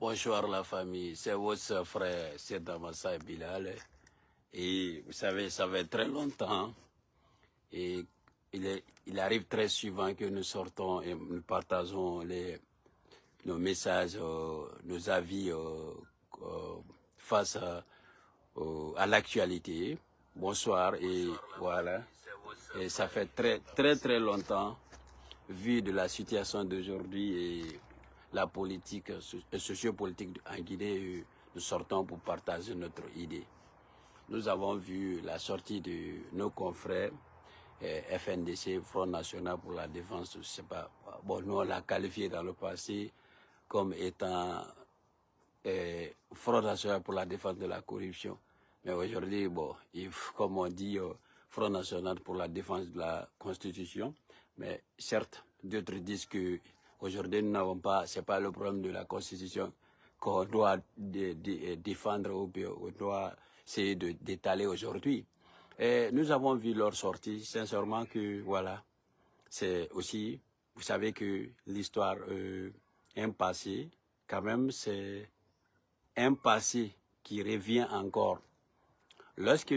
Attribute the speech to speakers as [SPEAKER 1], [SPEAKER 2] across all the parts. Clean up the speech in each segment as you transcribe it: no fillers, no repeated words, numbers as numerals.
[SPEAKER 1] Bonjour la famille, c'est votre frère Sedamassa Bilal. Et vous savez, ça fait très longtemps et il arrive très souvent que nous sortons et nous partageons nos messages, nos avis face à l'actualité. Bonsoir et voilà. Et ça fait très longtemps, vu de la situation d'aujourd'hui et la politique sociopolitique en Guinée, nous sortons pour partager notre idée. Nous avons vu la sortie de nos confrères FNDC, Front National pour la Défense, je sais pas, bon, nous on l'a qualifié dans le passé comme étant Front National pour la Défense de la Corruption. Mais aujourd'hui, bon, comme on dit, Front National pour la Défense de la Constitution. Mais certes, d'autres disent que aujourd'hui nous n'avons pas, c'est pas le problème de la Constitution qu'on doit défendre ou on doit essayer d'étaler aujourd'hui. Et nous avons vu leur sortie, sincèrement que voilà, c'est aussi, vous savez que l'histoire est un passé, quand même c'est un passé qui revient encore. Lorsque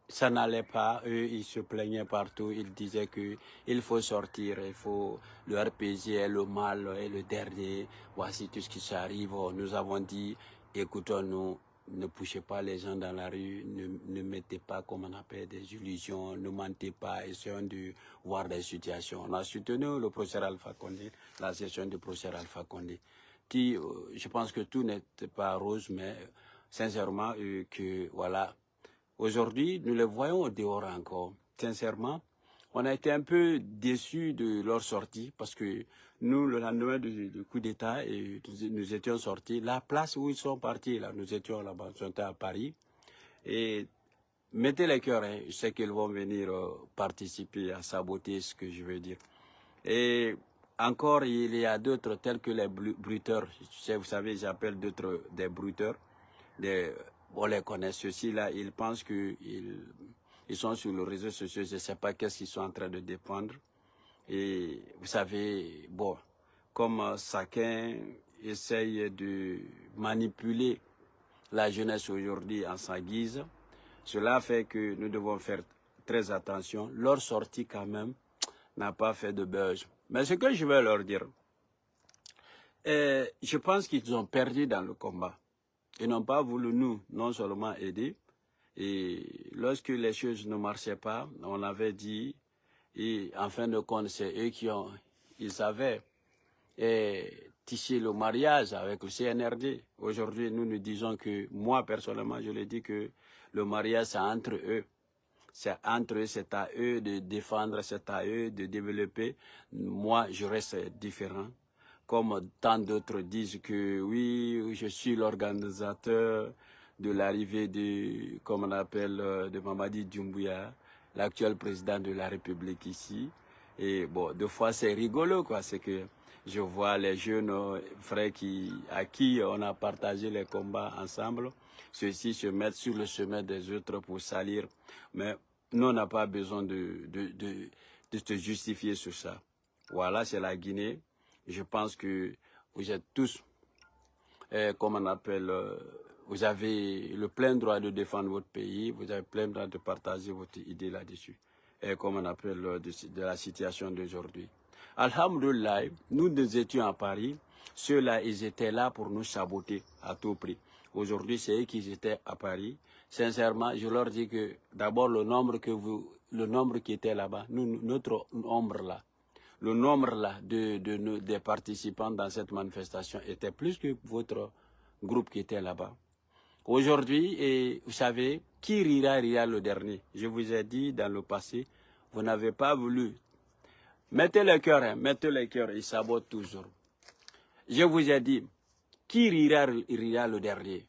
[SPEAKER 1] ça n'allait pas, eux, ils se plaignaient partout, ils disaient qu'il faut sortir, il faut le RPG est le mal, est le dernier, voici tout ce qui s'arrive. Nous avons dit, écoutons-nous, ne poussez pas les gens dans la rue, ne mettez pas, comme on appelle, des illusions, ne mentez pas, essayons de voir des situations. On a soutenu le professeur Alpha Condé, la session du professeur Alpha Condé, qui, je pense que tout n'était pas rose, mais sincèrement, que voilà, aujourd'hui, nous les voyons au dehors encore. Sincèrement, on a été un peu déçus de leur sortie parce que nous, le lendemain du coup d'État, nous étions sortis. La place où ils sont partis, là, nous étions là-bas, nous étions à Paris. Et mettez les cœurs, hein, je sais qu'ils vont venir participer à saboter ce que je veux dire. Et encore, il y a d'autres tels que les bruteurs. Vous savez, j'appelle d'autres des bruteurs. On les connaît, ceux-ci-là, ils pensent qu'ils sont sur les réseaux sociaux, je ne sais pas qu'est-ce qu'ils sont en train de défendre. Et vous savez, bon, comme chacun essaye de manipuler la jeunesse aujourd'hui en sa guise, cela fait que nous devons faire très attention. Leur sortie, quand même, n'a pas fait de buzz. Mais ce que je vais leur dire, je pense qu'ils ont perdu dans le combat. Ils n'ont pas voulu nous, non seulement aider, et lorsque les choses ne marchaient pas, on avait dit, et en fin de compte, c'est eux ils avaient tissé le mariage avec le CNRD. Aujourd'hui, nous disons que, moi personnellement, je le dis que le mariage, c'est entre eux. C'est entre eux, c'est à eux de défendre, c'est à eux de développer. Moi, je reste différent. Comme tant d'autres disent que oui, je suis l'organisateur de l'arrivée de, comme on appelle, de Mamadi Doumbouya, l'actuel président de la République ici. Et bon, deux fois c'est rigolo, quoi, c'est que je vois les jeunes frères à qui on a partagé les combats ensemble, ceux-ci se mettent sur le chemin des autres pour salir. Mais nous, on n'a pas besoin de se justifier sur ça. Voilà, c'est la Guinée. Je pense que vous êtes tous, comme on appelle, vous avez le plein droit de défendre votre pays, vous avez plein droit de partager votre idée là-dessus, comme on appelle, de la situation d'aujourd'hui. Alhamdulillah, nous étions à Paris, ceux-là, ils étaient là pour nous saboter à tout prix. Aujourd'hui, c'est eux qui étaient à Paris. Sincèrement, je leur dis que d'abord le nombre qui était là-bas, notre nombre là, le nombre là des participants dans cette manifestation était plus que votre groupe qui était là-bas. Aujourd'hui, et vous savez, qui rira le dernier. Je vous ai dit dans le passé, vous n'avez pas voulu. Mettez le cœur, hein, mettez le cœur, ils sabotent toujours. Je vous ai dit, qui rira le dernier.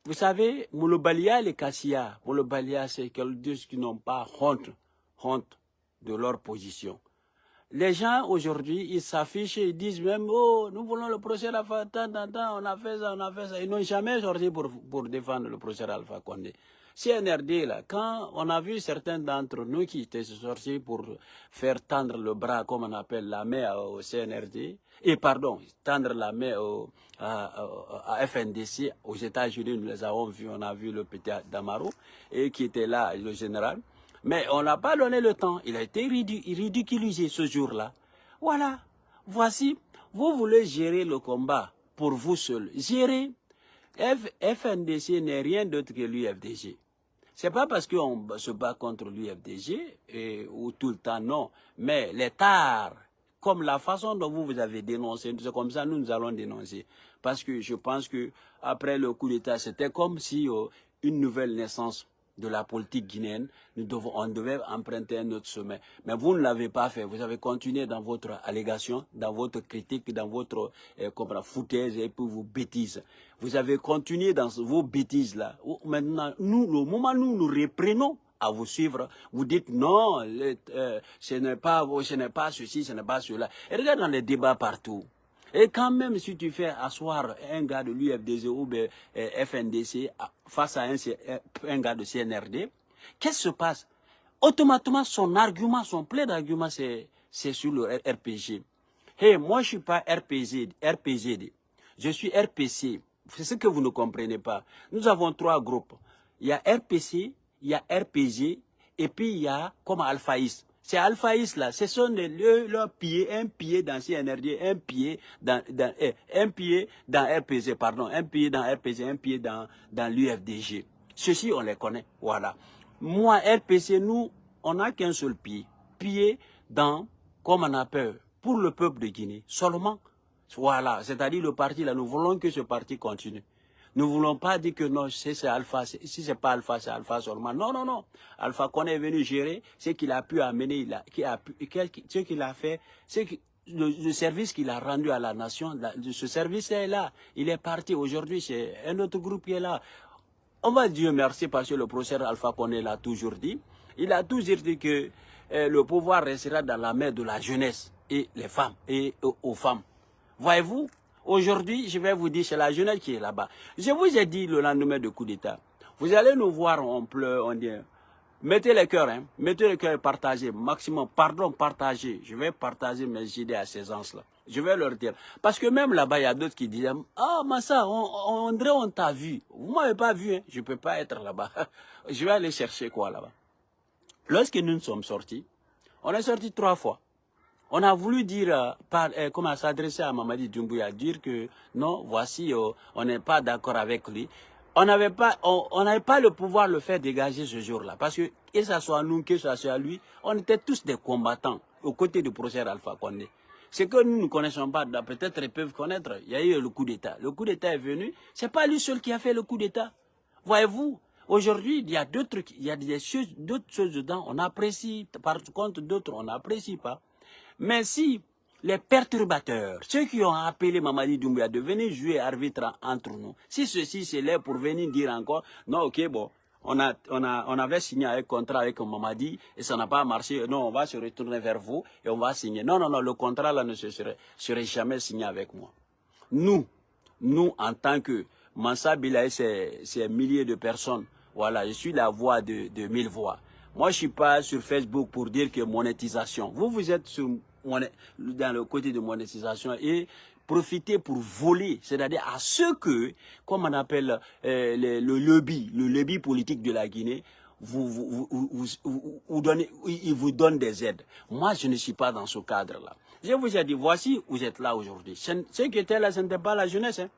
[SPEAKER 1] Vous savez, Mouloubalia et les Kassia, Mouloubalia, c'est quelques qui n'ont pas honte de leur position. Les gens aujourd'hui, ils s'affichent, ils disent même, oh, nous voulons le procès Alpha, on a fait ça. Ils n'ont jamais sorti pour défendre le procès Alpha Condé. CNRD, là, quand on a vu certains d'entre nous qui étaient sortis pour faire tendre le bras, comme on appelle la main au CNRD, et pardon, tendre la main à FNDC, aux États-Unis, nous les avons vus, on a vu le petit Damaro, et qui était là, le général. Mais on n'a pas donné le temps, il a été ridiculisé ce jour-là. Voilà, voici, vous voulez gérer le combat pour vous seul. Gérer, FNDC n'est rien d'autre que l'UFDG. C'est pas parce qu'on se bat contre l'UFDG ou tout le temps, non. Mais les tares, comme la façon dont vous avez dénoncé, c'est comme ça nous allons dénoncer. Parce que je pense que après le coup d'État, c'était comme si une nouvelle naissance de la politique guinéenne, on devait emprunter un autre chemin. Mais vous ne l'avez pas fait. Vous avez continué dans votre allégation, dans votre critique, dans votre foutaise et puis vos bêtises. Vous avez continué dans vos bêtises-là. Maintenant, le moment où nous reprenons à vous suivre, vous dites non, ce n'est pas ceci, ce n'est pas cela. Et regarde dans les débats partout. Et quand même, si tu fais asseoir un gars de l'UFDG ou de FNDC face à un gars de CNRD, qu'est-ce qui se passe? Automatiquement, son plein d'arguments, c'est sur le RPG. Hey, moi, je ne suis pas RPGD. Je suis RPC. C'est ce que vous ne comprenez pas. Nous avons 3 groupes. Il y a RPC, il y a RPG, et puis il y a comme Alphaïs. C'est Alphaïs là, ce sont leurs pieds, un pied dans CNRD, un pied dans RPG, pardon, un pied dans RPG, un pied dans l'UFDG. Ceux-ci, on les connaît, voilà. Moi, RPC, nous, on n'a qu'un seul pied. Pied dans, comme on appelle, pour le peuple de Guinée, seulement. Voilà, c'est-à-dire le parti là, nous voulons que ce parti continue. Nous ne voulons pas dire que non, c'est Alpha, si ce n'est pas Alpha, c'est Alpha seulement. Non, non, non. Alpha qu'on est venu gérer, c'est qu'il a pu amener, ce qu'il a fait, c'est le service qu'il a rendu à la nation, ce service est là. Il est parti. Aujourd'hui, c'est un autre groupe qui est là. On va Dieu merci parce que le professeur Alpha Condé l'a toujours dit. Il a toujours dit que le pouvoir restera dans la main de la jeunesse et les femmes et aux femmes. Voyez-vous? Aujourd'hui, je vais vous dire, c'est la jeunesse qui est là-bas. Je vous ai dit le lendemain du coup d'État. Vous allez nous voir, on pleure, on dit, mettez les cœurs, hein, mettez les cœurs et partagez, maximum, pardon, partagez. Je vais partager mes idées à ces gens-là. Je vais leur dire. Parce que même là-bas, il y a d'autres qui disent, ah, Massa, on t'a vu. Vous ne m'avez pas vu, hein. Je ne peux pas être là-bas. Je vais aller chercher quoi là-bas. Lorsque nous sommes sortis, on est sortis 3 fois. On a voulu dire, comment s'adresser à Mamadi Doumbouya, dire que non, voici, on n'est pas d'accord avec lui. On n'avait pas le pouvoir de le faire dégager ce jour-là. Parce que, que ce soit nous, que ce soit lui, on était tous des combattants aux côtés du professeur Alpha Condé. Ce que nous ne connaissons pas, peut-être ils peuvent connaître, il y a eu le coup d'État. Le coup d'État est venu, c'est pas lui seul qui a fait le coup d'État. Voyez-vous, aujourd'hui, il y a d'autres choses dedans, on apprécie, par contre d'autres, on n'apprécie pas. Mais si les perturbateurs, ceux qui ont appelé Mamadi Doumbouya de venir jouer arbitre entre nous, si ceci c'est là pour venir dire encore, non, ok, bon, on avait signé un contrat avec Mamadi et ça n'a pas marché, non, on va se retourner vers vous et on va signer. Non, non, non, le contrat là ne serait jamais signé avec moi. Nous, en tant que Mansa Bilaye, c'est milliers de personnes, voilà, je suis la voix de 1000 voix. Moi, je ne suis pas sur Facebook pour dire que monétisation. Vous êtes dans le côté de monétisation et profitez pour voler, c'est-à-dire à ceux que, comme on appelle le lobby politique de la Guinée, ils vous donnent des aides. Moi, je ne suis pas dans ce cadre-là. Je vous ai dit, voici, vous êtes là aujourd'hui. Ceux qui étaient là, ce n'était pas la jeunesse. Hein.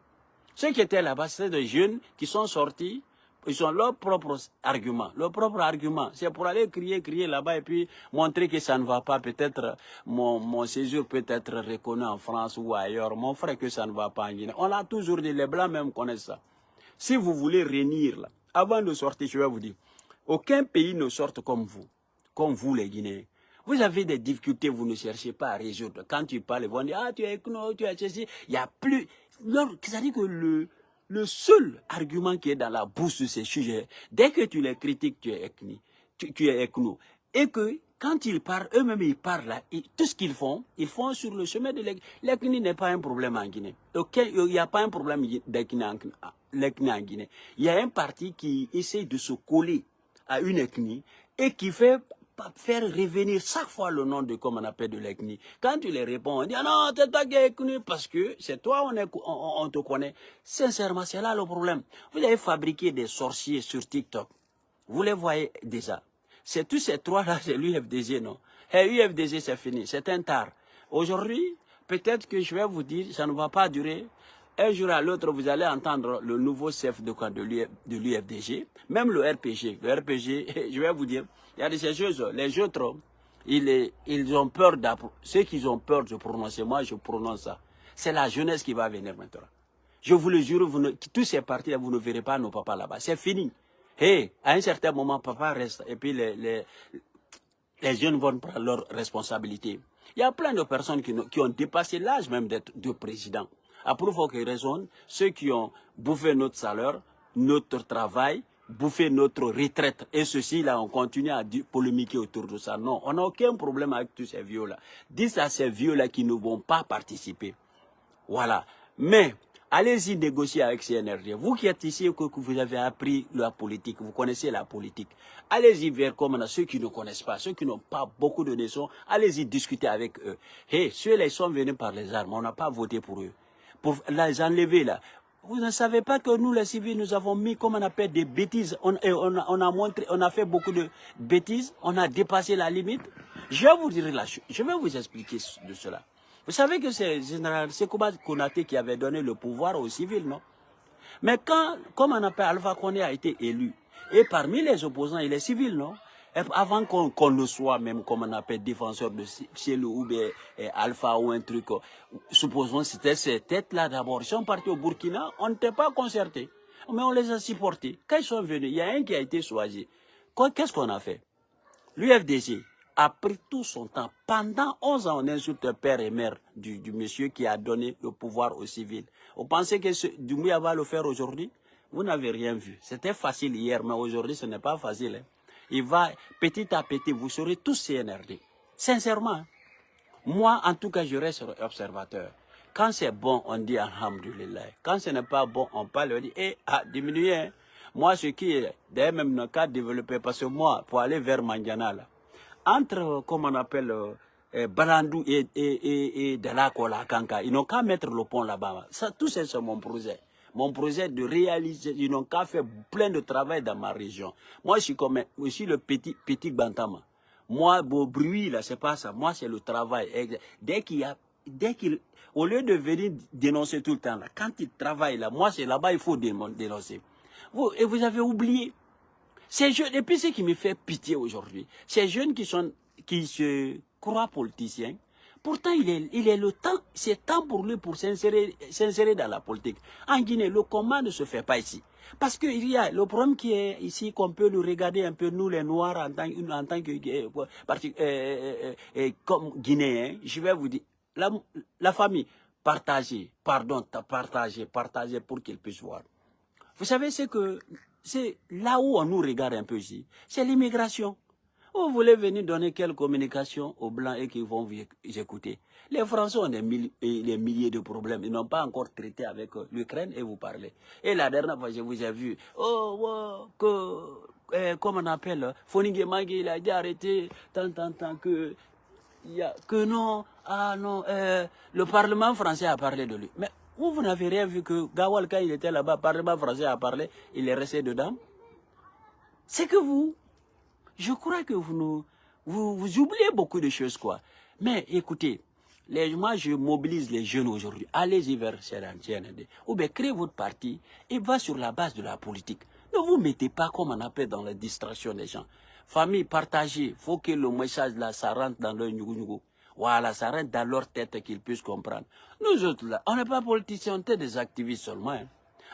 [SPEAKER 1] Ceux qui étaient là-bas, c'était des jeunes qui sont sortis. Ils ont leur propre argument. Leur propre argument, c'est pour aller crier là-bas et puis montrer que ça ne va pas. Peut-être mon séjour peut être reconnu en France ou ailleurs. Mon frère, que ça ne va pas en Guinée. On l'a toujours dit, les Blancs même connaissent ça. Si vous voulez réunir, là, avant de sortir, je vais vous dire, aucun pays ne sort comme vous les Guinéens. Vous avez des difficultés, vous ne cherchez pas à résoudre. Quand tu parles, ils vont dire, ah, tu es ECNO, tu es ceci. Il n'y a plus... C'est-à-dire que le seul argument qui est dans la bouche de ces sujets, dès que tu les critiques, tu es ECNO. Et que quand ils parlent, eux-mêmes ils parlent là, tout ce qu'ils font sur le chemin de l'ECNI n'est pas un problème en Guinée. Il n'y a pas un problème d'ECNI l'ethnie en Guinée. Il y a un parti qui essaie de se coller à une ethnie et qui fait faire revenir chaque fois le nom de, comme on appelle, de l'ethnie. Quand tu les réponds, on dit, ah non, c'est toi qui es ethnie, parce que c'est toi, on te connaît. Sincèrement, c'est là le problème. Vous avez fabriqué des sorciers sur TikTok. Vous les voyez déjà. C'est tous ces trois-là, c'est l'UFDG, non? Et l'UFDG, c'est fini. C'est un tard. Aujourd'hui, peut-être que je vais vous dire, ça ne va pas durer. Un jour à l'autre, vous allez entendre le nouveau chef de l'UFDG, même le RPG. Le RPG, je vais vous dire, il y a de ces choses, les autres, ils ont peur ceux qui ont peur de prononcer, moi je prononce ça. C'est la jeunesse qui va venir maintenant. Je vous le jure, tous ces partis-là, vous ne verrez pas nos papas là-bas. C'est fini. Et à un certain moment, papa reste, et puis les jeunes vont prendre leurs responsabilités. Il y a plein de personnes qui ont dépassé l'âge même d'être de président. À pour qu'ils raisonnent, ceux qui ont bouffé notre salaire, notre travail, bouffé notre retraite. Et ceci-là, on continue à polémiquer autour de ça. Non, on n'a aucun problème avec tous ces vieux-là. Dites à ces vieux-là qui ne vont pas participer. Voilà. Mais, allez-y négocier avec CNRD. Vous qui êtes ici, que vous avez appris la politique, vous connaissez la politique. Allez-y vers comme ceux qui ne connaissent pas, ceux qui n'ont pas beaucoup de notions, allez-y discuter avec eux. Et ceux-là, ils sont venus par les armes, on n'a pas voté pour eux. Pour les enlever là. Vous ne savez pas que nous, les civils, nous avons mis, comme on appelle, des bêtises. On a fait beaucoup de bêtises, on a dépassé la limite. Je vais vous dire là, je vais vous expliquer de cela. Vous savez que c'est général Sékou Konaté qui avait donné le pouvoir aux civils, non? Mais quand, comme on appelle, Alpha Condé a été élu, et parmi les opposants, il est civil, non? Et avant qu'on le soit, même comme on appelle défenseur de ciel ou bien Alpha ou un truc, supposons que c'était ces têtes-là d'abord. Ils sont partis au Burkina, on n'était pas concertés, mais on les a supportés. Quand ils sont venus, il y a un qui a été choisi. Qu'est-ce qu'on a fait? L'UFDG a pris tout son temps. Pendant 11 ans, on insulte père et mère du monsieur qui a donné le pouvoir aux civils. Vous pensez que Doumbouya va le faire aujourd'hui? Vous n'avez rien vu. C'était facile hier, mais aujourd'hui, ce n'est pas facile. Hein. Il va, petit à petit, vous serez tous CNRD. Sincèrement, hein. Moi, en tout cas, je reste observateur. Quand c'est bon, on dit alhamdulillah. Quand ce n'est pas bon, on parle, on dit, diminuer. Hein. Moi, ce qui est, d'ailleurs, même dans le cas développé, parce que moi, pour aller vers Mandiana, là, entre, comme on appelle, Balandou et Delakola, Kanka, ils n'ont qu'à mettre le pont là-bas. Ça, tout ça, c'est mon projet. Mon projet de réaliser, ils n'ont qu'à faire plein de travail dans ma région. Moi, je suis comme aussi le petit Bantama. Moi, beau bruit, là, c'est pas ça. Moi, c'est le travail. Au lieu de venir dénoncer tout le temps, là, quand il travaille là, moi, c'est là-bas, il faut dénoncer. Et vous avez oublié. Ces jeunes, et puis ce qui me fait pitié aujourd'hui, ces jeunes qui se croient politiciens, pourtant il est le temps, c'est temps pour lui pour s'insérer dans la politique. En Guinée, le combat ne se fait pas ici. Parce qu'il y a le problème qui est ici, qu'on peut le regarder un peu, nous les Noirs, en tant que comme Guinéens, je vais vous dire, la famille, partagez pour qu'ils puissent voir. Vous savez, c'est là où on nous regarde un peu ici, c'est l'immigration. Vous voulez venir donner quelle communication aux Blancs et qu'ils vont vous écouter. Les Français ont des milliers de problèmes. Ils n'ont pas encore traité avec l'Ukraine et vous parlez. Et la dernière fois, je vous ai vu, comme on appelle, Foningue Magui, il a dit arrêter, tant que non, le Parlement français a parlé de lui. Mais vous n'avez rien vu que Gawal, quand il était là-bas, le Parlement français a parlé, il est resté dedans. C'est que je crois que vous oubliez beaucoup de choses, quoi. Mais écoutez, moi je mobilise les jeunes aujourd'hui. Allez-y vers CNRD. Ou bien créez votre parti et va sur la base de la politique. Ne vous mettez pas comme on appelle dans la distraction des gens. Famille, partagez. Il faut que le message là, ça rentre dans leur nyugu. Voilà, ça rentre dans leur tête qu'ils puissent comprendre. Nous autres là, on n'est pas politiciens, on est des activistes seulement. Hein.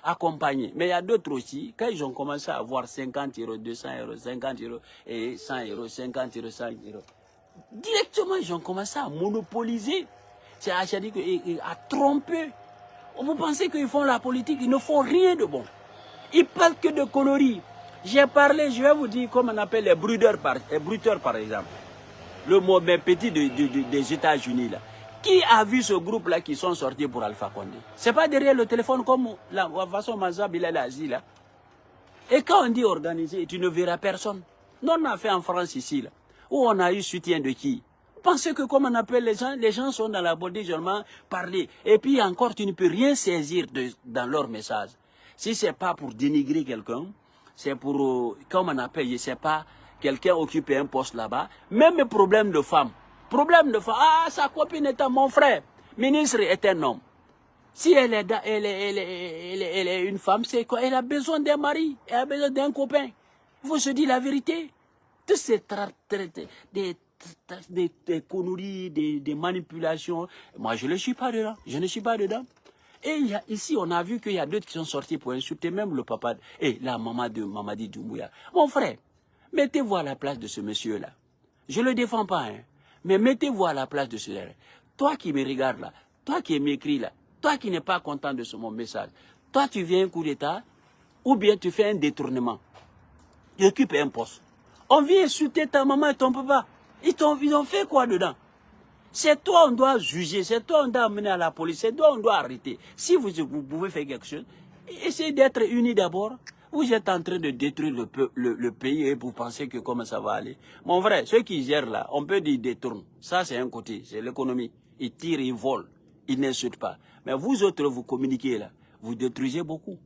[SPEAKER 1] Accompagnés. Mais il y a d'autres aussi, quand ils ont commencé à avoir 50 euros, 200 euros, 50 euros, et 100 euros, 50 euros, 100 euros, directement ils ont commencé à monopoliser, c'est-à-dire à tromper. Vous pensez qu'ils font la politique, ils ne font rien de bon. Ils parlent que de conneries. J'ai parlé, je vais vous dire, comme on appelle les bruteurs par exemple. Le mot petit des États-Unis là. Qui a vu ce groupe-là qui sont sortis pour Alpha Condé? C'est pas derrière le téléphone comme la façon Mazab il est là. Et quand on dit organiser, tu ne verras personne. Nous on a fait en France ici, là, où on a eu soutien de qui? Pensez que comme on appelle les gens sont dans la body seulement parler. Et puis encore, tu ne peux rien saisir dans leur message. Si c'est pas pour dénigrer quelqu'un, c'est pour, comme on appelle, je sais pas, quelqu'un occupe un poste là-bas, même les problèmes de femmes. Problème de femme, ah, sa copine est mon frère, ministre est un homme. Si elle est une femme, c'est quoi? Elle a besoin d'un mari, elle a besoin d'un copain. Il faut se dire la vérité. Tous ces des conneries, des manipulations, moi je ne suis pas dedans, je ne suis pas dedans. Et ici, on a vu qu'il y a d'autres qui sont sortis pour insulter même le papa et la maman de Mamadi Doumbouya. Mon frère, mettez-vous à la place de ce monsieur-là. Je ne le défends pas, hein. Mais mettez-vous à la place de celui-là. Toi qui me regardes là, toi qui m'écris là, toi qui n'es pas content de mon message, toi tu viens un coup d'état, ou bien tu fais un détournement. Tu occupes un poste. On vient insulter ta maman et ton papa. Ils ont fait quoi dedans? C'est toi on doit juger, c'est toi on doit amener à la police, c'est toi on doit arrêter. Si vous pouvez faire quelque chose, essayez d'être unis d'abord. Vous êtes en train de détruire le pays et vous pensez que comment ça va aller. Mon frère, ceux qui gèrent là, on peut dire ils détournent. Ça c'est un côté, c'est l'économie. Ils tirent, ils volent, ils n'insultent pas. Mais vous autres, vous communiquez là, vous détruisez beaucoup.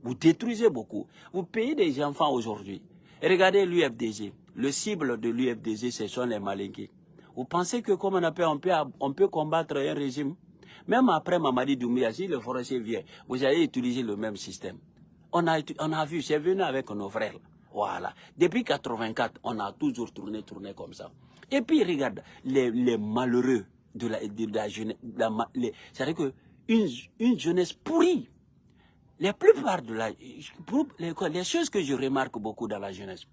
[SPEAKER 1] Vous détruisez beaucoup. Vous payez des enfants aujourd'hui. Regardez l'UFDG. Le cible de l'UFDG, ce sont les Malinqués. Vous pensez que comme on peut combattre un régime? Même après Mamadi Doumbouya, si le forestier vient, vous allez utiliser le même système. On a vu, c'est venu avec nos frères. Voilà. Depuis 84, on a toujours tourné comme ça. Et puis, regarde, les malheureux de la jeunesse. C'est-à-dire que une jeunesse pourrie. La plupart de les choses que je remarque beaucoup dans la jeunesse.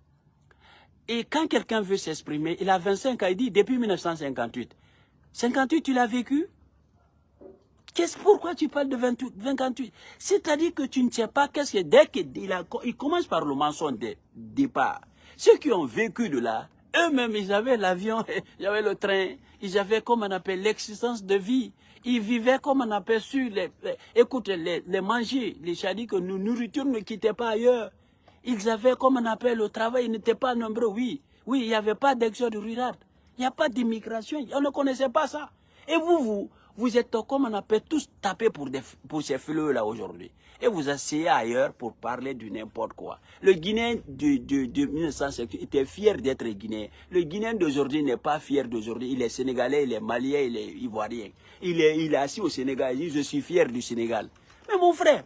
[SPEAKER 1] Et quand quelqu'un veut s'exprimer, il a 25 ans, il dit depuis 1958. 58, tu l'as vécu? Pourquoi tu parles de 28? C'est-à-dire que tu ne sais pas qu'est-ce que dès qu'il commence par le mensonge de départ. Ceux qui ont vécu de là, eux-mêmes, ils avaient l'avion, ils avaient le train, ils avaient comme on appelle l'existence de vie. Ils vivaient comme on appelle sur les manger. C'est-à-dire que nos nourritures ne quittaient pas ailleurs. Ils avaient comme on appelle le travail, ils n'étaient pas nombreux, oui. Oui, il n'y avait pas d'exode rural. Il n'y a pas d'immigration, on ne connaissait pas ça. Et vous êtes comme on appelle tous tapés pour ces fleurs-là aujourd'hui. Et vous asseyez ailleurs pour parler de n'importe quoi. Le Guinéen de 1950 était fier d'être Guinéen. Le Guinéen d'aujourd'hui n'est pas fier d'aujourd'hui. Il est Sénégalais, il est Malien, il est Ivoirien. Il est assis au Sénégal, il dit je suis fier du Sénégal. Mais mon frère,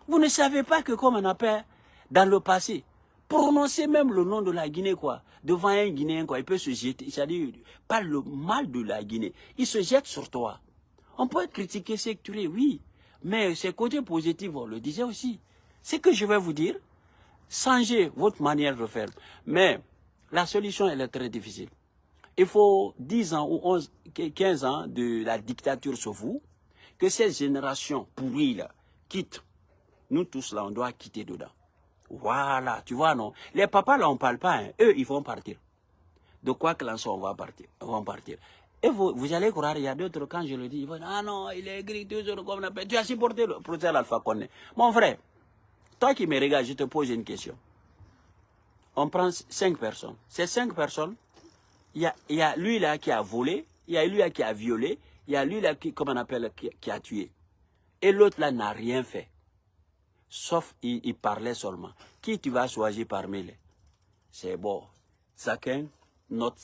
[SPEAKER 1] vous ne savez pas que comme on appelle dans le passé, prononcer même le nom de la Guinée, quoi, devant un Guinéen, quoi, il peut se jeter, c'est-à-dire, pas le mal de la Guinée, il se jette sur toi. On peut critiquer, secturer, oui, mais c'est côté positif, on le disait aussi. Ce que je vais vous dire, changez votre manière de faire. Mais la solution, elle est très difficile. Il faut 10 ans ou 11, 15 ans de la dictature sur vous, que cette génération pourrie là quitte. Nous tous là, on doit quitter dedans. Voilà, tu vois, non? Les papas, là, on ne parle pas. Hein. Eux, ils vont partir. De quoi que l'on soit, on va partir. Et vous allez croire, il y a d'autres, quand je le dis, ils vont dire, ah non, il est écrit toujours comme on appelle. Tu as supporté le procès d'Alpha Condé. Mon frère, toi qui me regardes, je te pose une question. On prend 5 personnes. Ces 5 personnes, il y a lui là qui a volé, il y a lui là qui a violé, il y a lui là qui, comme on appelle, qui a tué. Et l'autre là n'a rien fait. Sauf il parlait seulement. Qui tu vas choisir parmi les? C'est bon. Chacun note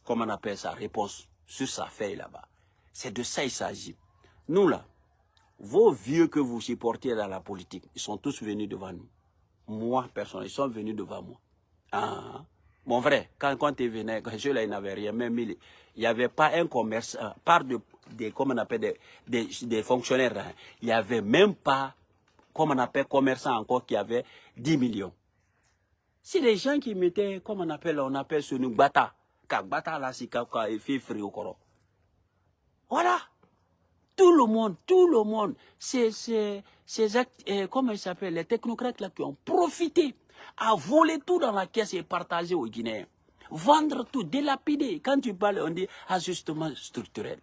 [SPEAKER 1] comment on appelle sa réponse sur sa feuille là-bas. C'est de ça il s'agit. Nous là, vos vieux que vous supportez dans la politique, ils sont tous venus devant nous. Moi, personne, ils sont venus devant moi. Ah, mon frère, quand tu venais, ceux-là, ils n'avaient rien, même il n'y avait pas un commerce, part comment on appelle, des fonctionnaires, hein, il n'y avait même pas, comme on appelle, commerçants encore qui avaient 10 millions. C'est les gens qui mettaient, comme on appelle ce nous, bata. Car bata là, c'est quand il fait frais au corps. Voilà. Tout le monde, ces actes, comment ils s'appellent, les technocrates là qui ont profité à voler tout dans la caisse et partager aux Guinéens. Vendre tout, délapider. Quand tu parles, on dit ajustement structurel.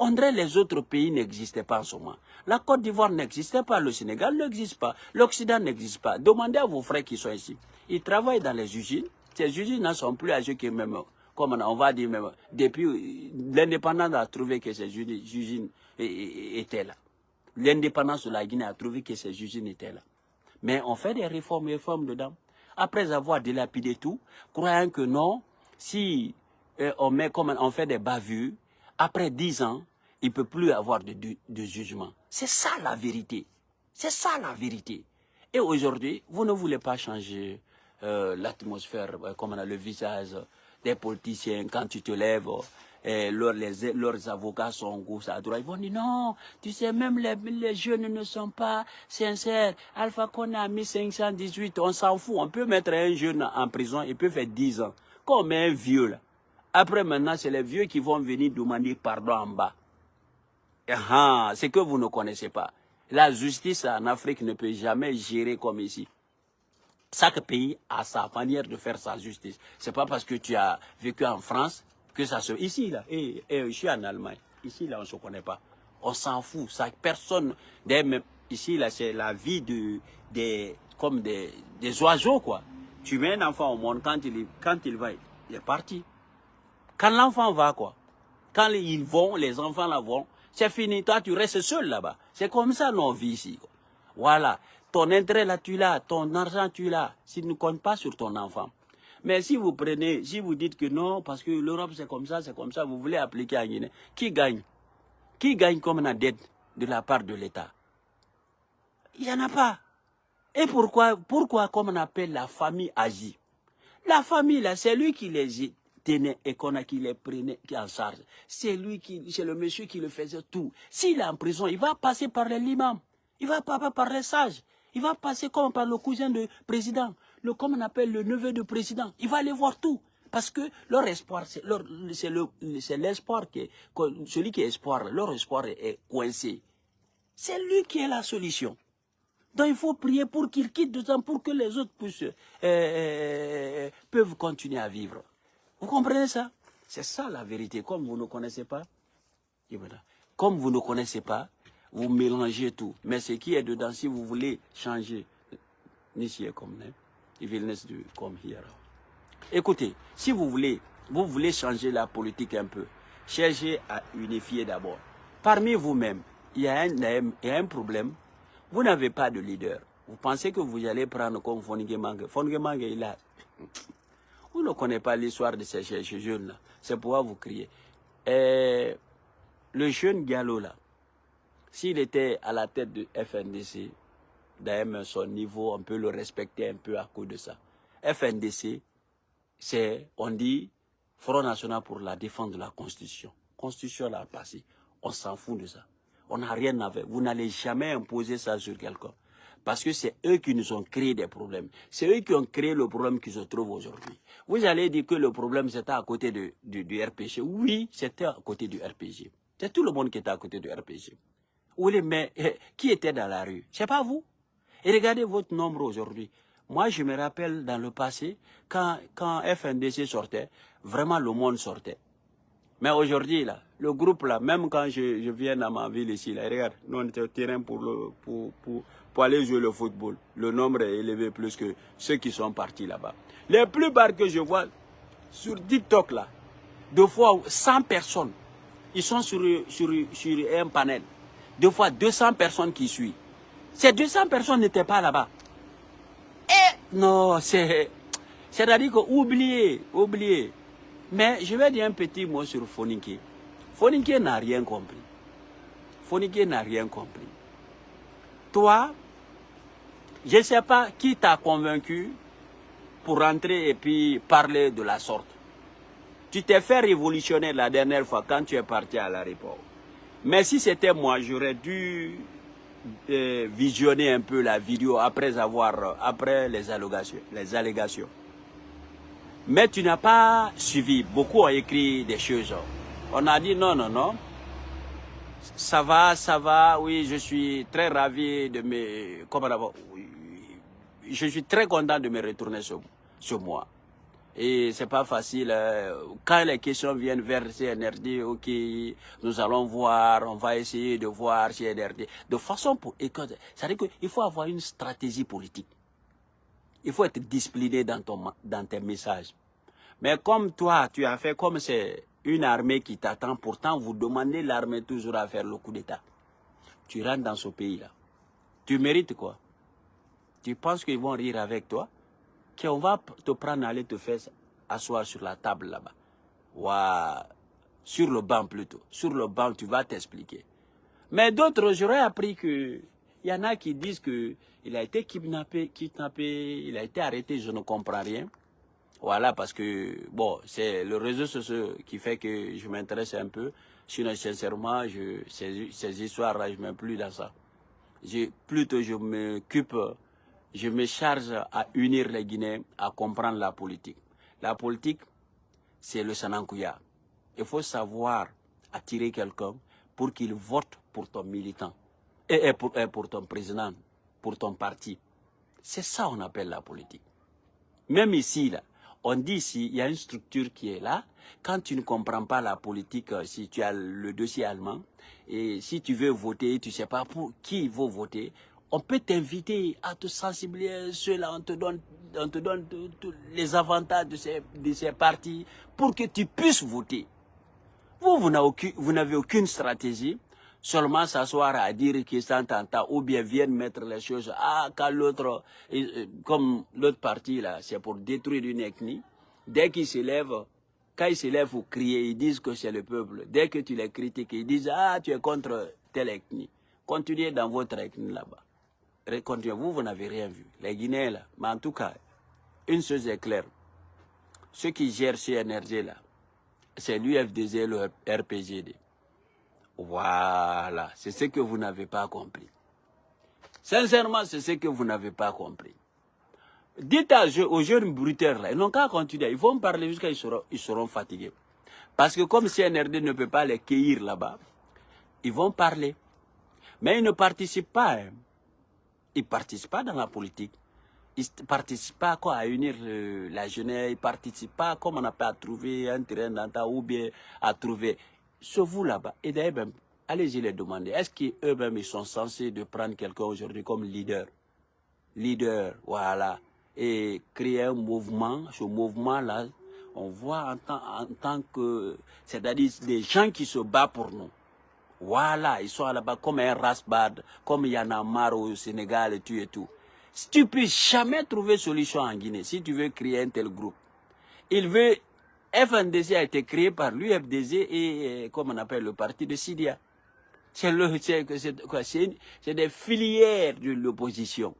[SPEAKER 1] On dirait que les autres pays n'existaient pas en ce moment. La Côte d'Ivoire n'existait pas, le Sénégal n'existe pas, l'Occident n'existe pas. Demandez à vos frères qui sont ici. Ils travaillent dans les usines. Ces usines ne sont plus âgées que même, comme on va dire même, depuis l'indépendance a trouvé que ces usines étaient là. L'indépendance de la Guinée a trouvé que ces usines étaient là. Mais on fait des réformes dedans. Après avoir dilapidé tout, croyant que non, si on fait des bavures, après 10 ans, il ne peut plus avoir de jugement. C'est ça la vérité. C'est ça la vérité. Et aujourd'hui, vous ne voulez pas changer l'atmosphère, comme on a le visage des politiciens quand tu te lèves. Leurs avocats sont gauche à droite. Ils vont dire non, tu sais, même les jeunes ne sont pas sincères. Alpha Condé a mis 518, on s'en fout. On peut mettre un jeune en prison, il peut faire 10 ans. Comme un vieux là. Après maintenant, c'est les vieux qui vont venir demander pardon en bas. C'est que vous ne connaissez pas. La justice en Afrique ne peut jamais gérer comme ici. Chaque pays a sa manière de faire sa justice. C'est pas parce que tu as vécu en France que ça se... Ici, là, et je suis en Allemagne. Ici, là, on ne se connaît pas. On s'en fout. Ça, personne... Ici, là, c'est la vie comme des oiseaux, quoi. Tu mets un enfant au monde, quand il va, il est parti. Quand l'enfant va, quoi. Quand ils vont, les enfants là vont, c'est fini. Toi, tu restes seul là-bas. C'est comme ça nos vies ici, quoi. Voilà. Ton intérêt là, tu l'as. Ton argent, tu l'as. S'il ne compte pas sur ton enfant. Mais si vous dites que non, parce que l'Europe c'est comme ça, vous voulez appliquer à Guinée. Qui gagne? Qui gagne comme une dette de la part de l'État? Il n'y en a pas. Et pourquoi comme on appelle la famille agit? La famille là, c'est lui qui les tenait et qui les prenait en charge. C'est le monsieur qui le faisait tout. S'il est en prison, il va passer par l'imam. Il va passer par les sages. Il va passer comme par le cousin du président. Comme on appelle le neveu du président. Il va aller voir tout. Parce que leur espoir, c'est l'espoir celui qui est espoir, leur espoir est coincé. C'est lui qui est la solution. Donc il faut prier pour qu'il quitte de temps pour que les autres peuvent continuer à vivre. Vous comprenez ça? C'est ça la vérité. Comme vous ne connaissez pas, vous mélangez tout. Mais ce qui est dedans, si vous voulez changer, Nishi est comme il will come here. Écoutez, si vous voulez changer la politique un peu, cherchez à unifier d'abord. Parmi vous-même, il y a un problème. Vous n'avez pas de leader. Vous pensez que vous allez prendre comme Fonike Mange. Fonike Mange, il a... Vous ne connaissez pas l'histoire de ces jeunes-là. C'est pour vous crier. Le jeune Diallo, là, s'il était à la tête de FNDC, d'ailleurs, son niveau, on peut le respecter un peu à cause de ça. FNDC, on dit, Front National pour la défense de la Constitution. Constitution là passé. On s'en fout de ça. On n'a rien à faire. Vous n'allez jamais imposer ça sur quelqu'un. Parce que c'est eux qui nous ont créé des problèmes. C'est eux qui ont créé le problème qui se trouve aujourd'hui. Vous allez dire que le problème c'était à côté du RPG. Oui, c'était à côté du RPG. C'est tout le monde qui était à côté du RPG. Oui, mais qui était dans la rue? C'est pas vous. Et regardez votre nombre aujourd'hui. Moi, je me rappelle dans le passé, quand FNDC sortait, vraiment le monde sortait. Mais aujourd'hui, là, le groupe, là, même quand je viens dans ma ville ici, là, regarde, nous on était au terrain pour aller jouer le football. Le nombre est élevé plus que ceux qui sont partis là-bas. Les plus bas que je vois sur TikTok, là, deux fois 100 personnes, ils sont sur un panel. Deux fois 200 personnes qui suivent. Ces 200 personnes n'étaient pas là-bas. Non, c'est-à-dire que oubliez. Mais je vais dire un petit mot sur Fonike. Fonike n'a rien compris. Toi, je ne sais pas qui t'a convaincu pour rentrer et puis parler de la sorte. Tu t'es fait révolutionner la dernière fois quand tu es parti à l'aéroport. Mais si c'était moi, j'aurais dû visionner un peu la vidéo après les allégations. Mais tu n'as pas suivi. Beaucoup ont écrit des choses. On a dit non. Ça va, oui, je suis très ravi de je suis très content de me retourner sur moi. Et c'est pas facile. Quand les questions viennent vers CNRD, ok, nous allons voir, on va essayer de voir CNRD. De façon pour... C'est-à-dire qu'il faut avoir une stratégie politique. Il faut être discipliné dans tes messages. Mais comme toi, tu as fait comme c'est une armée qui t'attend, pourtant vous demandez l'armée toujours à faire le coup d'État. Tu rentres dans ce pays-là. Tu mérites quoi? Tu penses qu'ils vont rire avec toi? Qu'on va te prendre, aller te faire asseoir sur la table là-bas. Waouh. Sur le banc plutôt. Sur le banc, tu vas t'expliquer. Mais d'autres, j'aurais appris que il y en a qui disent que il a été kidnappé, il a été arrêté, je ne comprends rien. Voilà, parce que, bon, c'est le réseau social qui fait que je m'intéresse un peu. Sinon, sincèrement, ces histoires-là, je ne mets plus dans ça. Plutôt, je me charge à unir les Guinéens, à comprendre la politique. La politique, c'est le Sanankouya. Il faut savoir attirer quelqu'un pour qu'il vote pour ton militant et pour ton président, pour ton parti. C'est ça qu'on appelle la politique. Même ici, là, on dit ici, il y a une structure qui est là. Quand tu ne comprends pas la politique, si tu as le dossier allemand, et si tu veux voter, tu ne sais pas pour qui il faut voter, on peut t'inviter à te sensibiliser. Ceux-là, on te donne tous les avantages de ces partis pour que tu puisses voter. Vous n'avez aucune stratégie. Seulement s'asseoir à dire qu'ils s'entendent ou bien viennent mettre les choses. Ah, quand l'autre, comme l'autre parti là, c'est pour détruire une ethnie. Dès qu'ils se lèvent, quand ils se lèvent pour crier, ils disent que c'est le peuple. Dès que tu les critiques, ils disent ah, tu es contre telle ethnie. Continuez dans votre ethnie là-bas. Continuez, vous n'avez rien vu. Les Guinéens là. Mais en tout cas, une chose est claire. Ceux qui gèrent CNRD là, c'est l'UFDG et le RPGD. Voilà, c'est ce que vous n'avez pas compris. Sincèrement, c'est ce que vous n'avez pas compris. Dites aux jeunes bruteurs, là, ils n'ont qu'à continuer. Ils vont parler jusqu'à ils seront fatigués. Parce que comme CNRD ne peut pas les cueillir là-bas, ils vont parler. Mais ils ne participent pas. Hein. Ils ne participent pas dans la politique. Ils ne participent pas à unir la jeunesse. Ils ne participent pas comme on a pas à trouver un terrain d'entente ou bien à trouver... C'est vous là-bas. Et d'ailleurs, ben, allez-y les demander. Est-ce qu'eux-mêmes, ils sont censés de prendre quelqu'un aujourd'hui comme leader? Leader, voilà. Et créer un mouvement. Ce mouvement-là, on voit en tant que... C'est-à-dire des gens qui se battent pour nous. Voilà, ils sont là-bas comme un Rasbad, comme Y'en a marre au Sénégal et tout. Si tu ne peux jamais trouver solution en Guinée, si tu veux créer un tel groupe, FNDC a été créé par l'UFDG et, comme on appelle, le parti de Sidia. C'est des filières de l'opposition,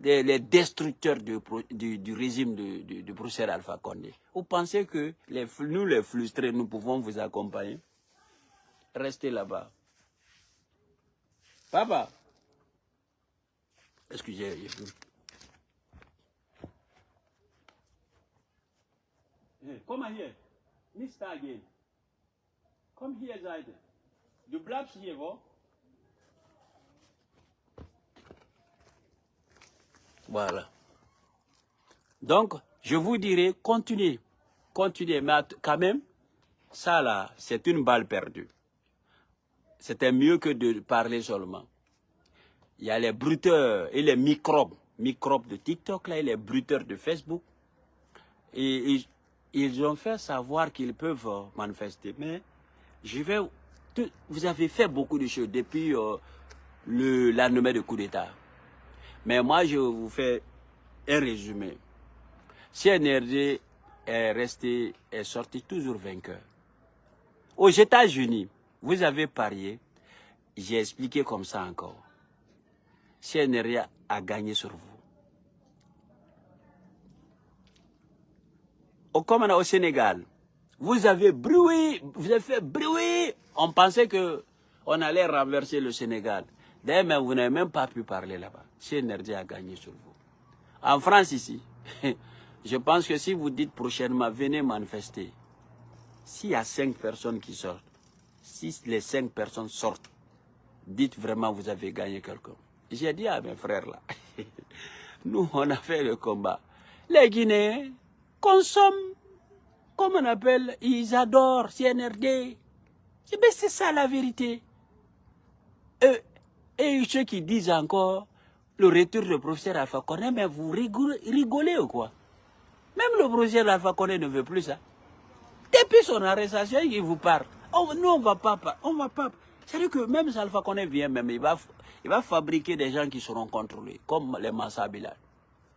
[SPEAKER 1] les destructeurs du régime du professeur Alpha Condé. Vous pensez que nous, les frustrés, nous pouvons vous accompagner? Restez là-bas. Papa, excusez. Come here. Mr. again. Come here, Zaide. Du bleibst hier, wo? Voilà. Donc, je vous dirais, continuez. Continuez. Mais quand même, ça là, c'est une balle perdue. C'était mieux que de parler seulement. Il y a les bruteurs et les microbes de TikTok, là, et les bruteurs de Facebook. Et ils ont fait savoir qu'ils peuvent manifester. Mais vous avez fait beaucoup de choses depuis l'annonce de coup d'État. Mais moi, je vous fais un résumé. CNRD est sorti toujours vainqueur. Aux États-Unis, vous avez parié, j'ai expliqué comme ça encore. CNRD a gagné sur vous. Comme on a au Sénégal, vous avez fait bruit. On pensait qu'on allait renverser le Sénégal. D'ailleurs, vous n'avez même pas pu parler là-bas. CNRD a gagné sur vous. En France ici, je pense que si vous dites prochainement, venez manifester, s'il y a 5 personnes qui sortent, si les 5 personnes sortent, dites vraiment vous avez gagné quelqu'un. J'ai dit à mes frères là, nous on a fait le combat. Les Guinéens, consomment, comme on appelle, ils adorent CNRD. C'est ça la vérité. Et ceux qui disent encore le retour du professeur Alpha Condé, mais vous rigolez ou quoi? Même le professeur Alpha Condé ne veut plus ça. Depuis son arrestation, il vous parle. Oh, nous, on va pas. C'est-à-dire que même si Alpha Condé vient, même, il va fabriquer des gens qui seront contrôlés, comme les Massa Bilal.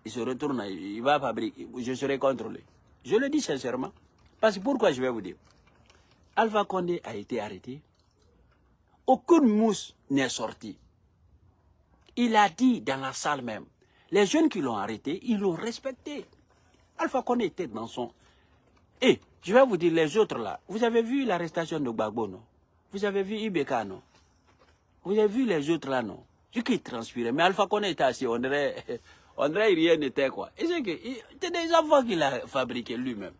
[SPEAKER 1] Il se retourne, il va fabriquer, je serai contrôlé. Je le dis sincèrement. Parce que pourquoi je vais vous dire? Alpha Condé a été arrêté. Aucune mousse n'est sortie. Il a dit dans la salle même, les jeunes qui l'ont arrêté, ils l'ont respecté. Alpha Condé était dans son... Et je vais vous dire, les autres là, vous avez vu l'arrestation de Gbagbo, non? Vous avez vu Ibeka, non? Vous avez vu les autres là, non? Ce qui transpirait. Mais Alpha Condé était assis, on dirait rien n'était quoi. Et c'est des enfants qu'il a fabriqués lui-même.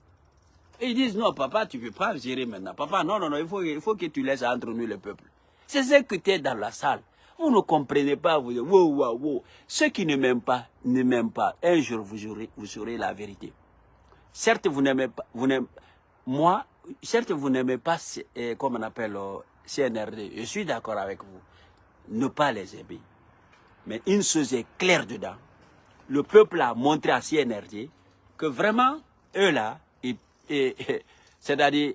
[SPEAKER 1] Et ils disent, non, papa, tu ne peux pas gérer maintenant. Papa, non, il faut que tu laisses entre nous le peuple. C'est ce que tu es dans la salle. Vous ne comprenez pas, vous dites, wow. Ceux qui ne m'aiment pas, ne m'aiment pas. Un jour, vous saurez la vérité. Certes, vous n'aimez pas, certes, vous n'aimez pas, comme on appelle, CNRD. Je suis d'accord avec vous. Ne pas les aimer. Mais une chose est claire dedans. Le peuple a montré à CNRD que vraiment, eux là, c'est-à-dire,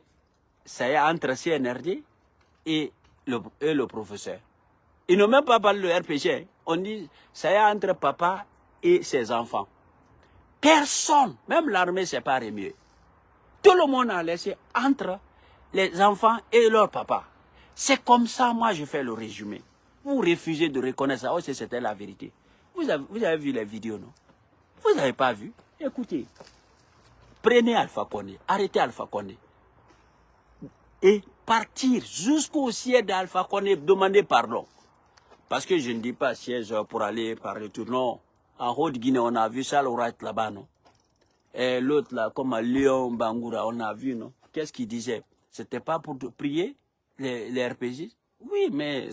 [SPEAKER 1] ça y est entre CNRD et le professeur. Ils n'ont même pas parlé de RPG. On dit, ça y est entre papa et ses enfants. Personne, même l'armée s'est pas remuée. Tout le monde a laissé entre les enfants et leur papa. C'est comme ça, moi, je fais le résumé. Vous refusez de reconnaître ça. Oh, c'était la vérité. Vous avez vu les vidéos, non? Vous n'avez pas vu? Écoutez. Prenez Alpha Condé, arrêtez Alpha Condé. Et partir jusqu'au siège d'Alpha Condé, demander pardon. Parce que je ne dis pas siège pour aller parler tout. Non. En Haute-Guinée, on a vu ça, le roi là-bas, non? Et l'autre, là, comme à Lyon, Bangoura, on a vu, non? Qu'est-ce qu'il disait? C'était pas pour prier, les RPG? Oui, mais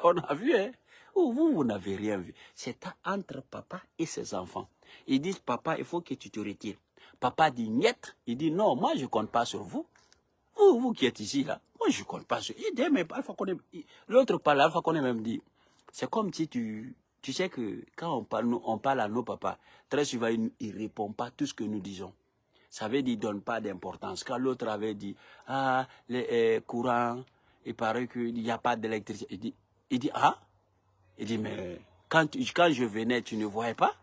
[SPEAKER 1] on a vu, hein? Vous n'avez rien vu. C'est entre papa et ses enfants. Ils disent, papa, il faut que tu te retires. Papa dit, niet. Il dit, non, moi, je ne compte pas sur vous. Vous qui êtes ici, là, moi, je ne compte pas sur vous. Il dit, mais Alpha Condé, l'autre parle, Alpha Condé même dit, c'est comme si tu sais que quand on parle à nos papas, très souvent, ils ne répondent pas tout ce que nous disons. Ça veut dire qu'ils ne donnent pas d'importance. Quand l'autre avait dit, ah, les courants, il paraît qu'il n'y a pas d'électricité. Il dit, ah? Il dit, mais quand je venais, tu ne voyais pas?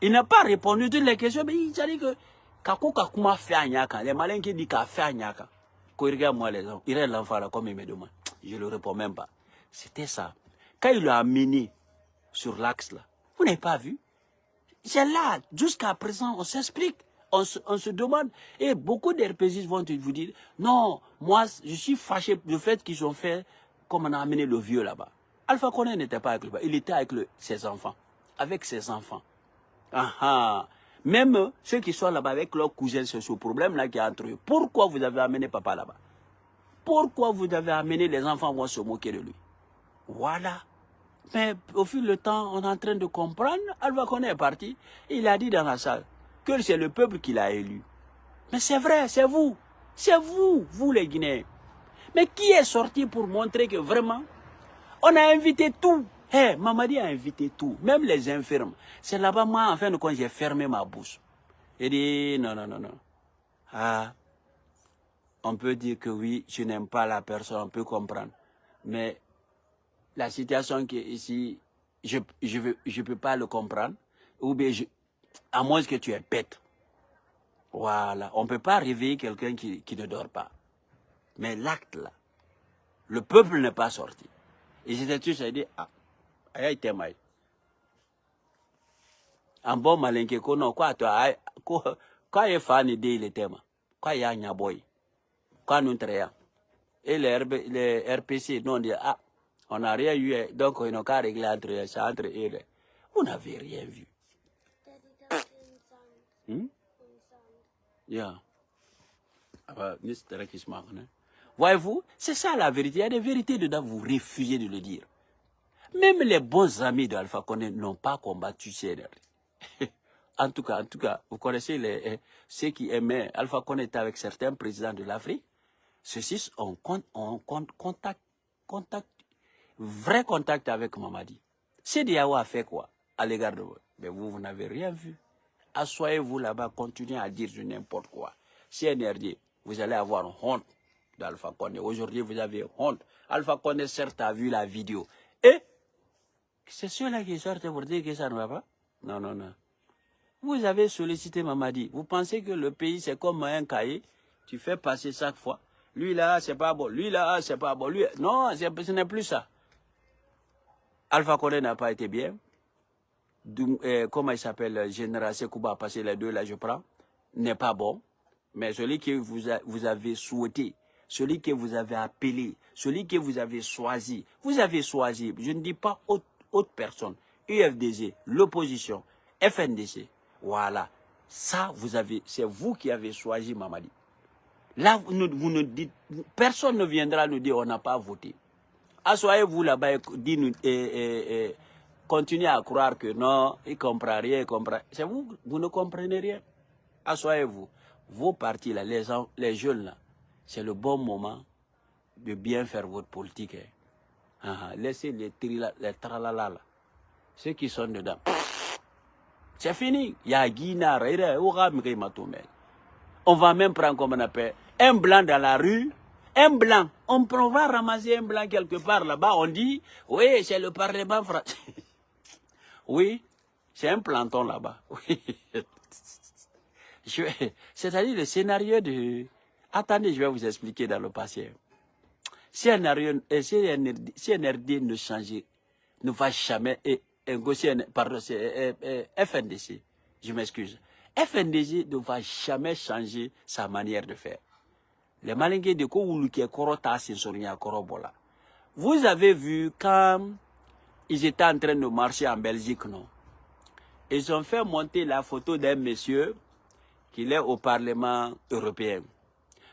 [SPEAKER 1] Il n'a pas répondu à toutes les questions, mais il a dit que, Kakuma fait un yaka, les malins qui disent qu'il a fait un yaka. Quand il regarde moi les gens, il regarde l'enfant là, comme il me demande. Je ne le réponds même pas. C'était ça. Quand il l'a amené sur l'axe là, vous n'avez pas vu? C'est là, jusqu'à présent, on s'explique. On se demande, et beaucoup d'RPGistes vont vous dire, non, moi, je suis fâché du fait qu'ils ont fait, comme on a amené le vieux là-bas. Alpha Condé n'était pas avec lui, il était avec ses enfants. Avec ses enfants. Même ceux qui sont là-bas avec leurs cousins, c'est ce problème-là qui est entre eux. Pourquoi vous avez amené papa là-bas? Pourquoi vous avez amené les enfants vont se moquer de lui? Voilà. Mais au fil du temps, on est en train de comprendre. Alpha Condé est parti. Il a dit dans la salle que c'est le peuple qui l'a élu. Mais c'est vrai, c'est vous. C'est vous, vous les Guinéens. Mais qui est sorti pour montrer que vraiment, on a invité tout. Hey, Mamadi a invité tout, même les infirmes. C'est là-bas, moi, en fin de compte, j'ai fermé ma bouche. Il dit, non. Ah, on peut dire que oui, je n'aime pas la personne, on peut comprendre. Mais la situation qui est ici, je ne peux pas le comprendre. Ou bien, à moins que tu es bête. Voilà, on ne peut pas réveiller quelqu'un qui ne dort pas. Mais l'acte là, le peuple n'est pas sorti. Et j'étais tous à dire, ah, aïe, t'es mal. En bon malinque, quoi, toi, quoi, il faut une idée, le thème. Quoi, il y a un boy. Quoi, nous travaillons. Et les RPC, non, dit, ah, on n'a rien eu, donc on n'a qu'à régler entre eux. Vous n'avez rien vu. Yeah. Voyez-vous, c'est ça la vérité. Il y a des vérités dedans, vous refusez de le dire. Même les bons amis d'Alpha Condé n'ont pas combattu CNRD. en tout cas, vous connaissez ceux qui aimaient Alpha Condé était avec certains présidents de l'Afrique. Ceux-ci ont vrai contact avec Mamadi. CEDEAO a fait quoi à l'égard de vous? Mais vous n'avez rien vu. Assoyez-vous là-bas, continuez à dire du n'importe quoi. CNRD, vous allez avoir honte d'Alpha Condé. Aujourd'hui, vous avez honte. Alpha Condé, certes, a vu la vidéo. Et c'est ceux-là qui sortent pour dire que ça ne va pas? Non, non, non. Vous avez sollicité Mamadi. Vous pensez que le pays, c'est comme un cahier. Tu fais passer chaque fois. Lui là, c'est pas bon. Lui là, c'est pas bon. Lui... Non, ce n'est plus ça. Alpha Condé n'a pas été bien. Comment il s'appelle, Général Sekouba, parce que les deux là, je prends, n'est pas bon. Mais celui que vous avez souhaité, celui que vous avez appelé, celui que vous avez choisi, je ne dis pas autre personne, UFDG, l'opposition, FNDC, voilà. Ça, c'est vous qui avez choisi Mamadi. Là, vous ne dites, personne ne viendra nous dire on n'a pas voté. Assoyez-vous là-bas et continuez à croire que non, il ne comprend rien, il comprend. C'est vous ne comprenez rien. Assoyez-vous. Vos partis là, les jeunes là, c'est le bon moment de bien faire votre politique. Laissez les tralala là. Ceux qui sont dedans. C'est fini. Il y a Guinard, on va même prendre comme on appelle un blanc dans la rue. Un blanc. On va ramasser un blanc quelque part là-bas. On dit, oui, c'est le Parlement français. Oui, c'est un planton là-bas. Oui. C'est-à-dire le scénario de... Attendez, je vais vous expliquer dans le passé. Si NRD ne change, ne va jamais... Pardon, c'est FNDC, je m'excuse. FNDC ne va jamais changer sa manière de faire. Les malingués de Koulouké Korota Sensoria Korobola. Vous avez vu quand ils étaient en train de marcher en Belgique, non? Ils ont fait monter la photo d'un monsieur qui est au Parlement européen.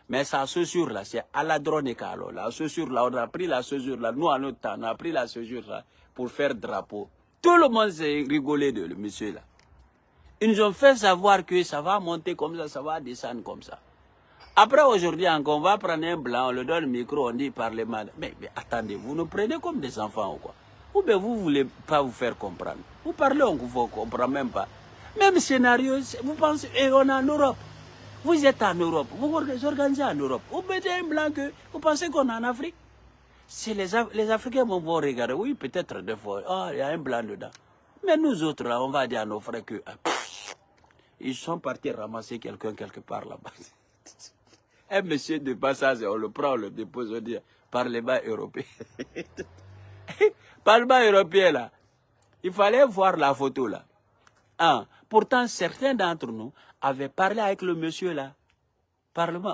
[SPEAKER 1] Mais sa césure là, c'est à la drone calo. La césure là, on a pris la césure là. Nous, en notre temps, on a pris la césure là pour faire drapeau. Tout le monde s'est rigolé de le monsieur là. Ils nous ont fait savoir que ça va monter comme ça va descendre comme ça. Après, aujourd'hui, encore, on va prendre un blanc, on le donne le micro, on dit Parlement. Mais attendez, vous nous prenez comme des enfants ou quoi? Ou bien vous ne voulez pas vous faire comprendre? Vous parlez, on ne vous comprend même pas. Même scénario, vous pensez, et on est en Europe. Vous êtes en Europe, vous vous organisez en Europe. Vous mettez un blanc que vous pensez qu'on est en Afrique. Si les Africains vont regarder, oui, peut-être des fois, oh, il y a un blanc dedans. Mais nous autres, là, on va dire à nos frères que ils sont partis ramasser quelqu'un quelque part là-bas. Un monsieur de passage, on le prend, on le dépose, on dit Parlement européen. Parlement européen, là, il fallait voir la photo, là. Pourtant, certains d'entre nous avaient parlé avec le monsieur, là,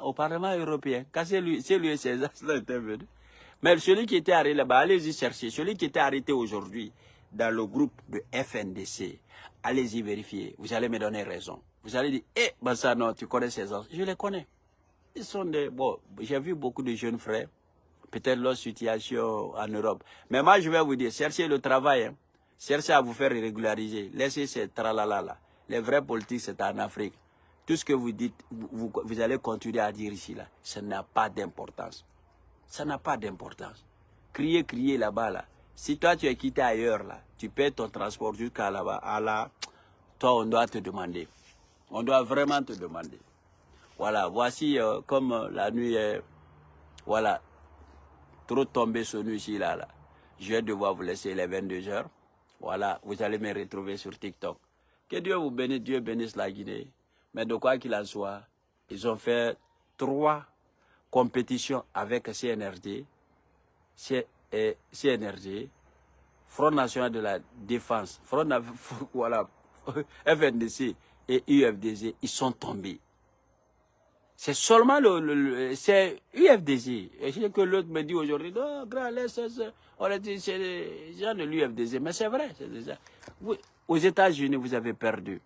[SPEAKER 1] au Parlement européen, quand c'est lui et ses assistants étaient venus. Mais celui qui était arrêté là-bas, allez-y chercher, celui qui était arrêté aujourd'hui dans le groupe de FNDC, allez-y vérifier, vous allez me donner raison. Vous allez dire, ça non, tu connais ces gens. Je les connais. Ils sont des... Bon, j'ai vu beaucoup de jeunes frères, peut-être leur situation en Europe. Mais moi, je vais vous dire, cherchez le travail, hein. Cherchez à vous faire régulariser. Laissez ces tralala là. Les vrais politiques, c'est en Afrique. Tout ce que vous dites, vous allez continuer à dire ici, là. Ça n'a pas d'importance. Ça n'a pas d'importance. Crier là-bas, là. Si toi, tu es quitté ailleurs, là, tu paies ton transport jusqu'à là-bas, toi, on doit te demander. On doit vraiment te demander. Voilà, voici comme la nuit est, voilà, trop tombé sur nous ici, là. Je vais devoir vous laisser les 22h. Voilà, vous allez me retrouver sur TikTok. Que Dieu vous bénisse, Dieu bénisse la Guinée. Mais de quoi qu'il en soit, ils ont fait 3 compétitions avec CNRD, Front National de la Défense, voilà, FNDC et UFDG, ils sont tombés. C'est seulement c'est UFDG. Et c'est que l'autre me dit aujourd'hui, non, grand, on a dit, c'est les gens de l'UFDG. Mais c'est vrai. Aux États-Unis, vous avez perdu.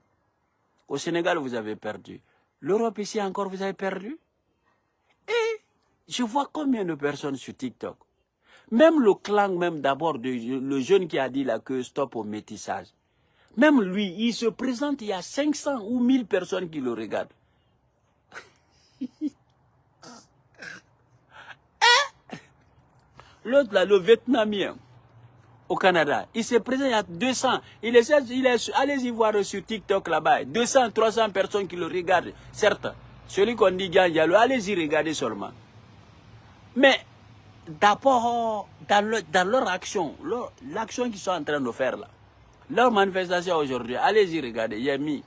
[SPEAKER 1] Au Sénégal, vous avez perdu. L'Europe ici encore, vous avez perdu. Et je vois combien de personnes sur TikTok. Même le clan, même d'abord, le jeune qui a dit là que stop au métissage. Même lui, il se présente, il y a 500 ou 1000 personnes qui le regardent. L'autre là, le Vietnamien, au Canada, il se présente, il y a 200. Allez-y voir sur TikTok là-bas, 200, 300 personnes qui le regardent. Certes, celui qu'on dit Diallo, allez-y regarder seulement. Mais d'abord, dans leur action, l'action qu'ils sont en train de faire là, leur manifestation aujourd'hui, allez-y regarder, j'ai mis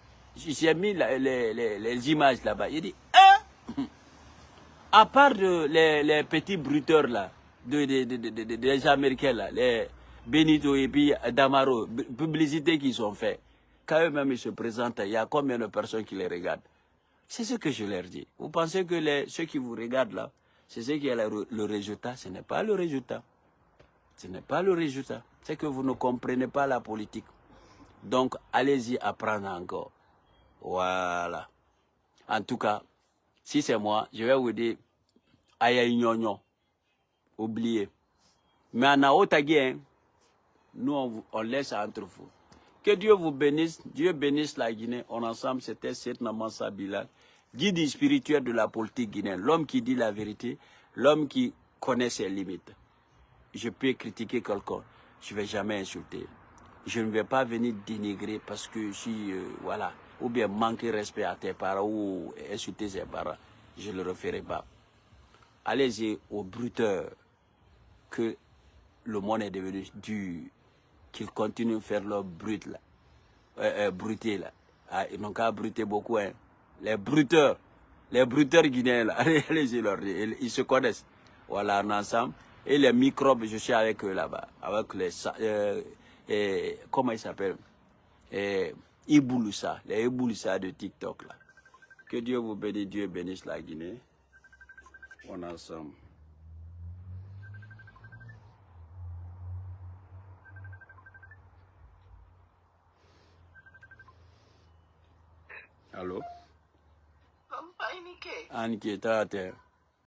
[SPEAKER 1] les images là-bas. Il dit, à part les petits bruteurs là, des Américains là, les Benito et puis Damaro, publicités qu'ils sont faites, quand eux-mêmes ils se présentent, il y a combien de personnes qui les regardent? C'est ce que je leur dis. Vous pensez que ceux qui vous regardent là, c'est ce qui est le résultat? Ce n'est pas le résultat. Ce n'est pas le résultat. C'est que vous ne comprenez pas la politique. Donc, allez-y apprendre encore. Voilà. En tout cas, si c'est moi, je vais vous dire, aïe gnognon, oubliez. Mais en Aotagui, nous, on laisse entre vous. Que Dieu vous bénisse, Dieu bénisse la Guinée. On ensemble, c'était Seth Namansa Bilal, guide spirituel de la politique guinéenne. L'homme qui dit la vérité, l'homme qui connaît ses limites. Je peux critiquer quelqu'un, je ne vais jamais insulter. Je ne vais pas venir dénigrer parce que voilà, ou bien manquer respect à tes parents ou insulter ses parents. Je ne le referai pas. Allez-y aux bruteurs que le monde est devenu dur, qu'ils continuent de faire leur brut là, bruté là. Ah, ils n'ont qu'à bruter beaucoup, hein. Les bruteurs guinéens là, allez-y leur dire, ils se connaissent. Voilà, on est ensemble. Et les microbes, je suis avec eux là-bas, avec les, comment ils s'appellent, Iboulussa, les Iboulussa de TikTok là. Que Dieu vous bénisse, Dieu bénisse la Guinée. On est ensemble. Allô? Anike, t'as terre.